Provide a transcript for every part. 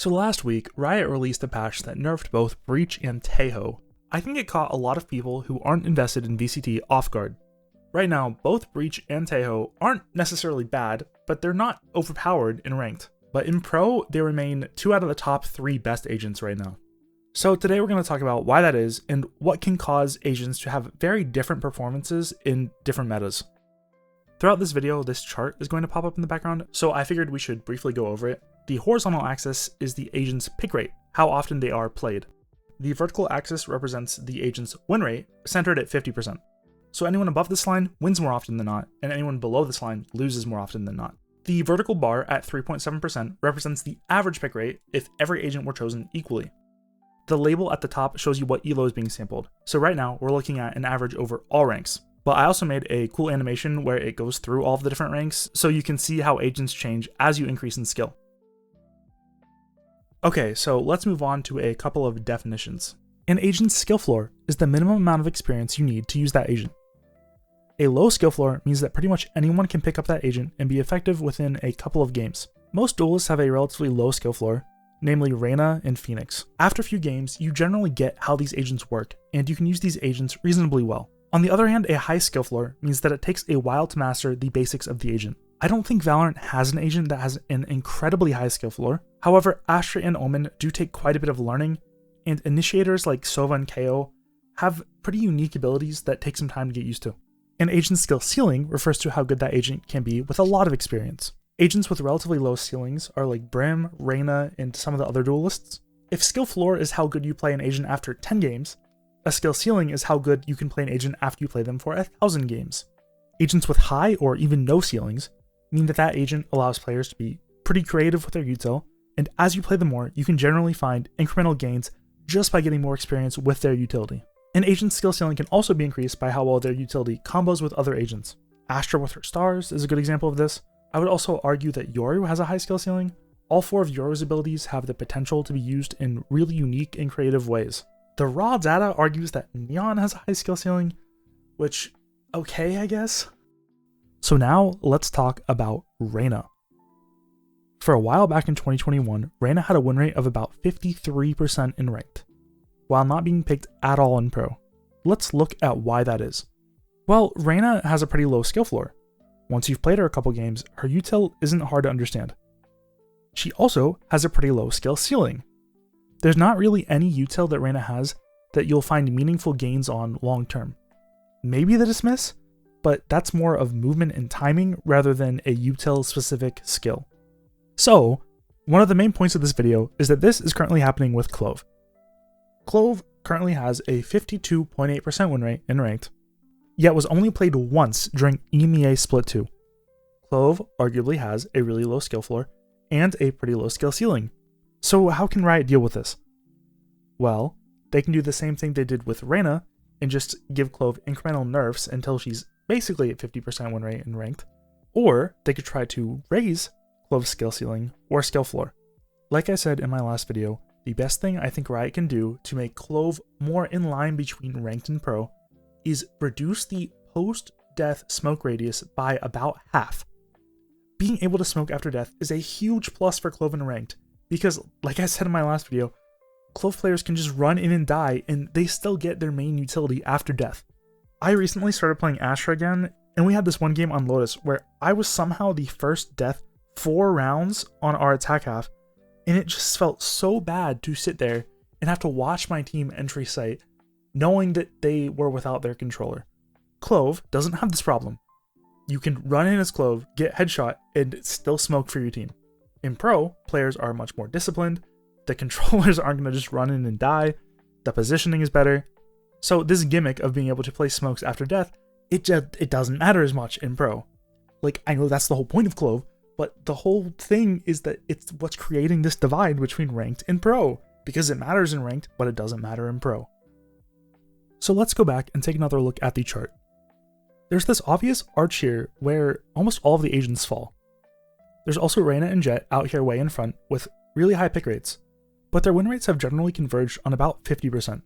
So last week, Riot released a patch that nerfed both Breach and Taeho. I think it caught a lot of people who aren't invested in VCT off guard. Right now, both Breach and Taeho aren't necessarily bad, but they're not overpowered in ranked. But in pro, they remain 2 out of the top 3 best agents right now. So today we're going to talk about why that is and what can cause agents to have very different performances in different metas. Throughout this video, this chart is going to pop up in the background, so I figured we should briefly go over it. The horizontal axis is the agent's pick rate, how often they are played. The vertical axis represents the agent's win rate, centered at 50%. So anyone above this line wins more often than not, and anyone below this line loses more often than not. The vertical bar at 3.7% represents the average pick rate if every agent were chosen equally. The label at the top shows you what elo is being sampled. So right now, we're looking at an average over all ranks. But I also made a cool animation where it goes through all of the different ranks, so you can see how agents change as you increase in skill. Okay, so let's move on to a couple of definitions. An agent's skill floor is the minimum amount of experience you need to use that agent. A low skill floor means that pretty much anyone can pick up that agent and be effective within a couple of games. Most duelists have a relatively low skill floor, namely Reyna and Phoenix. After a few games, you generally get how these agents work, and you can use these agents reasonably well. On the other hand, a high skill floor means that it takes a while to master the basics of the agent. I don't think Valorant has an agent that has an incredibly high skill floor. However, Astra and Omen do take quite a bit of learning, and initiators like Sova and KO have pretty unique abilities that take some time to get used to. An agent's skill ceiling refers to how good that agent can be with a lot of experience. Agents with relatively low ceilings are like Brim, Reyna, and some of the other duelists. If skill floor is how good you play an agent after 10 games, a skill ceiling is how good you can play an agent after you play them for 1,000 games. Agents with high or even no ceilings mean that that agent allows players to be pretty creative with their util, and as you play them more, you can generally find incremental gains just by getting more experience with their utility. An agent's skill ceiling can also be increased by how well their utility combos with other agents. Astra with her stars is a good example of this. I would also argue that Yoru has a high skill ceiling. All 4 of Yoru's abilities have the potential to be used in really unique and creative ways. The raw data argues that Neon has a high skill ceiling, which, okay, I guess. So now let's talk about Reyna. For a while back in 2021, Reyna had a win rate of about 53% in ranked, while not being picked at all in pro. Let's look at why that is. Well, Reyna has a pretty low skill floor. Once you've played her a couple games, her util isn't hard to understand. She also has a pretty low skill ceiling. There's not really any util that Reyna has that you'll find meaningful gains on long term. Maybe the dismiss, but that's more of movement and timing rather than a util specific skill. So, one of the main points of this video is that this is currently happening with Clove. Clove currently has a 52.8% win rate in ranked, yet was only played once during EMEA Split 2. Clove arguably has a really low skill floor and a pretty low skill ceiling. So how can Riot deal with this? Well, they can do the same thing they did with Reyna and just give Clove incremental nerfs until she's basically at 50% win rate in ranked, or they could try to raise Clove's skill ceiling or skill floor. Like I said in my last video, the best thing I think Riot can do to make Clove more in line between ranked and pro is reduce the post-death smoke radius by about half. Being able to smoke after death is a huge plus for Clove in ranked, because like I said in my last video, Clove players can just run in and die and they still get their main utility after death. I recently started playing Astra again, and we had this one game on Lotus where I was somehow the first death 4 rounds on our attack half, and it just felt so bad to sit there and have to watch my team entry site knowing that they were without their controller. Clove doesn't have this problem. You can run in as Clove, get headshot, and still smoke for your team. In pro, players are much more disciplined, the controllers aren't going to just run in and die, the positioning is better. So this gimmick of being able to play smokes after death, it doesn't matter as much in pro. Like, I know that's the whole point of Clove, but the whole thing is that it's what's creating this divide between ranked and pro, because it matters in ranked, but it doesn't matter in pro. So let's go back and take another look at the chart. There's this obvious arch here where almost all of the agents fall. There's also Reyna and Jett out here way in front with really high pick rates, but their win rates have generally converged on about 50%.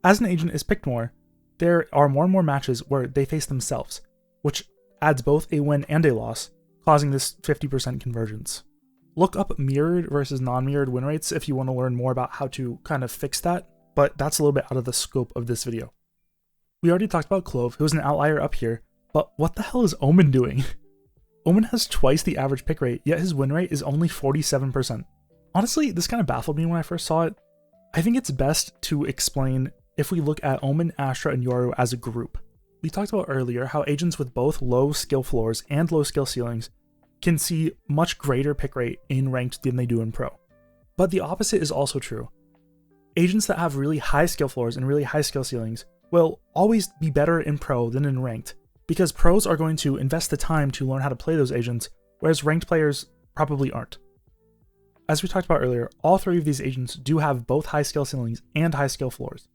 As an agent is picked more, there are more and more matches where they face themselves, which adds both a win and a loss, causing this 50% convergence. Look up mirrored versus non-mirrored win rates if you want to learn more about how to kind of fix that, but that's a little bit out of the scope of this video. We already talked about Clove, who's an outlier up here, but what the hell is Omen doing? Omen has twice the average pick rate, yet his win rate is only 47%. Honestly, this kind of baffled me when I first saw it. I think it's best to explain if we look at Omen, Astra, and Yoru as a group. We talked about earlier how agents with both low skill floors and low skill ceilings can see much greater pick rate in ranked than they do in pro. But the opposite is also true. Agents that have really high skill floors and really high skill ceilings will always be better in pro than in ranked, because pros are going to invest the time to learn how to play those agents, whereas ranked players probably aren't. As we talked about earlier, all three of these agents do have both high skill ceilings and high skill floors.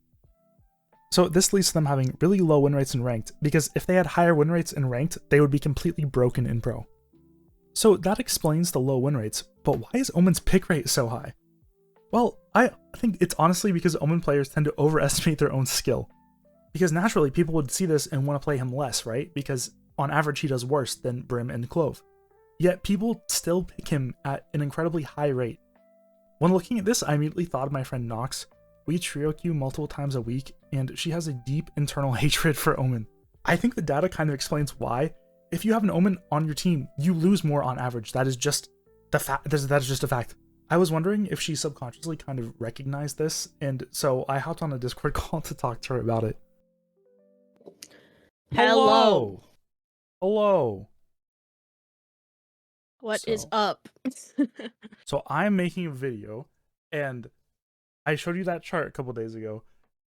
So this leads to them having really low win rates in ranked, because if they had higher win rates in ranked, they would be completely broken in pro. So that explains the low win rates, but why is Omen's pick rate so high? Well, I think it's honestly because Omen players tend to overestimate their own skill. Because naturally, people would see this and want to play him less, right? Because on average, he does worse than Brim and Clove. Yet people still pick him at an incredibly high rate. When looking at this, I immediately thought of my friend Nox. We trio queue multiple times a week, and she has a deep internal hatred for Omen. I think the data kind of explains why. If you have an Omen on your team, you lose more on average. That is just the fact. That is just a fact. I was wondering if she subconsciously kind of recognized this, and so I hopped on a Discord call to talk to her about it. Hello. Hello. What is up? So I'm making a video, and I showed you that chart a couple days ago,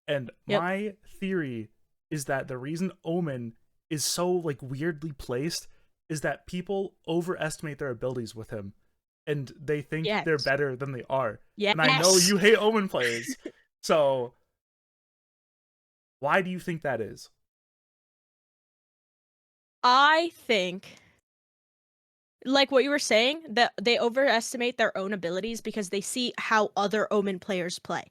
and my theory is that the reason Omen is so like weirdly placed is that people overestimate their abilities with him, and they think they're better than they are. Yes. And I know you hate Omen players, so why do you think that is? I think, like what you were saying, that they overestimate their own abilities because they see how other Omen players play.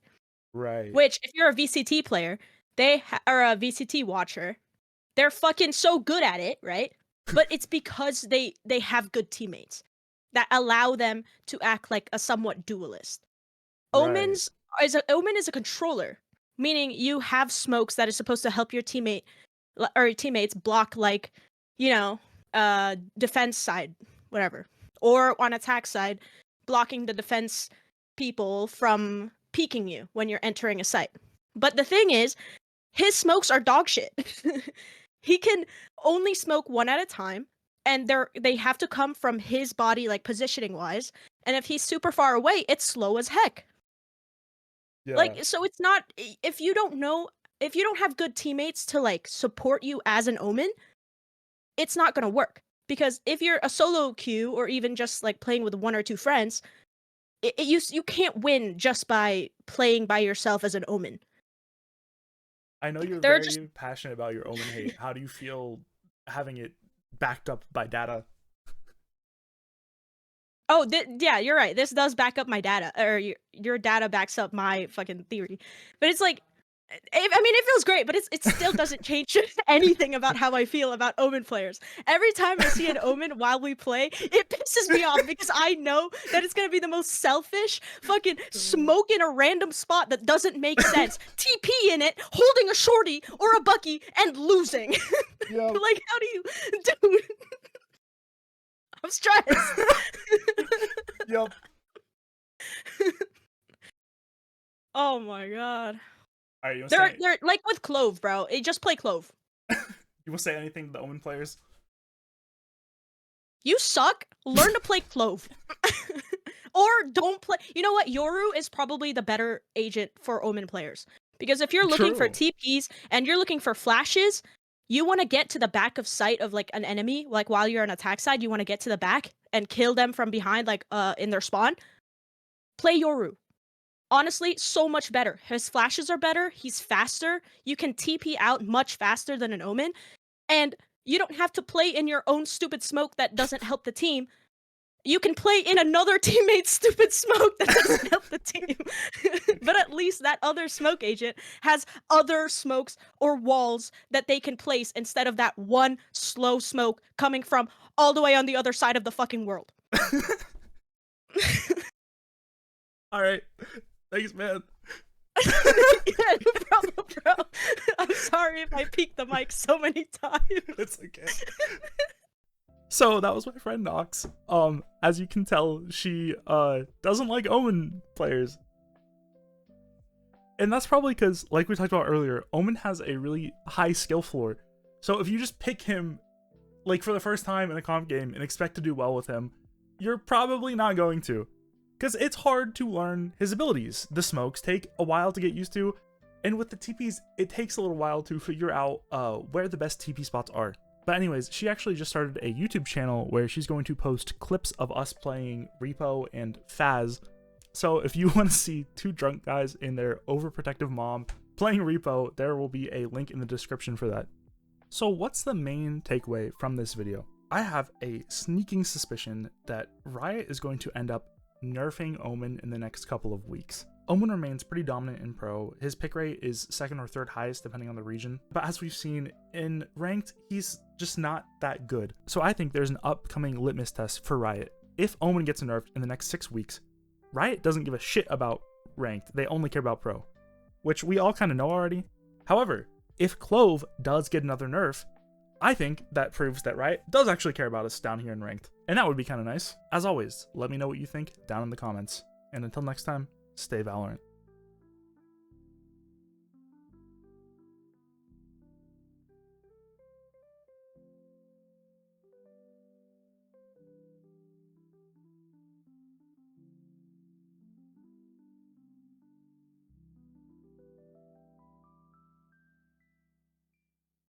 Right. Which, if you're a VCT player, or a VCT watcher, they're fucking so good at it, right? But it's because they have good teammates that allow them to act like a somewhat duelist. Omen is a controller, meaning you have smokes that is supposed to help your teammate or teammates block, like, you know, defense side, whatever, or on attack side, blocking the defense people from peeking you when you're entering a site. But the thing is, his smokes are dog shit. He can only smoke one at a time, and they have to come from his body, like positioning wise. And if he's super far away, it's slow as heck. Yeah. Like, so it's not, if you don't have good teammates to like support you as an Omen, it's not gonna work. Because if you're a solo queue or even just like playing with one or two friends, you can't win just by playing by yourself as an Omen. I know you're very passionate about your Omen hate. How do you feel having it backed up by data? Oh, yeah, you're right. This does back up my data, or your data backs up my fucking theory. But it's like, I mean, it feels great, but it still doesn't change anything about how I feel about Omen players. Every time I see an Omen while we play, it pisses me off because I know that it's gonna be the most selfish fucking smoke in a random spot that doesn't make sense. TP in it, holding a shorty or a bucky, and losing. Yep. Like, how do you, dude? I'm stressed. Yep. Oh my god. All right, They're like with Clove, bro. Just play Clove. You want to say anything to the Omen players? You suck. Learn to play Clove. Or don't play. You know what? Yoru is probably the better agent for Omen players. Because if you're looking for TPs and you're looking for flashes, you want to get to the back of sight of like an enemy, like while you're on attack side, you want to get to the back and kill them from behind, like in their spawn. Play Yoru. Honestly, so much better. His flashes are better. He's faster. You can TP out much faster than an Omen. And you don't have to play in your own stupid smoke that doesn't help the team. You can play in another teammate's stupid smoke that doesn't help the team. But at least that other smoke agent has other smokes or walls that they can place instead of that one slow smoke coming from all the way on the other side of the fucking world. All right. Thanks, man. Yeah, no problem, bro. I'm sorry if I peeked the mic so many times. It's okay. So that was my friend Nox. As you can tell, she doesn't like Omen players. And that's probably because, like we talked about earlier, Omen has a really high skill floor. So if you just pick him, like, for the first time in a comp game and expect to do well with him, you're probably not going to. Because it's hard to learn his abilities. The smokes take a while to get used to, and with the TPs, it takes a little while to figure out where the best TP spots are. But anyways, she actually just started a YouTube channel where she's going to post clips of us playing Repo and Faz. So if you want to see two drunk guys and their overprotective mom playing Repo, there will be a link in the description for that. So what's the main takeaway from this video? I have a sneaking suspicion that Riot is going to end up nerfing Omen in the next couple of weeks. Omen remains pretty dominant in pro. His pick rate is second or third highest depending on the region, but as we've seen in ranked, he's just not that good. So I think there's an upcoming litmus test for Riot. If Omen gets nerfed in the next 6 weeks, Riot doesn't give a shit about ranked, they only care about pro, which we all kind of know already. However, if Clove does get another nerf, I think that proves that Riot does actually care about us down here in ranked, and that would be kind of nice. As always, let me know what you think down in the comments, and until next time, stay Valorant.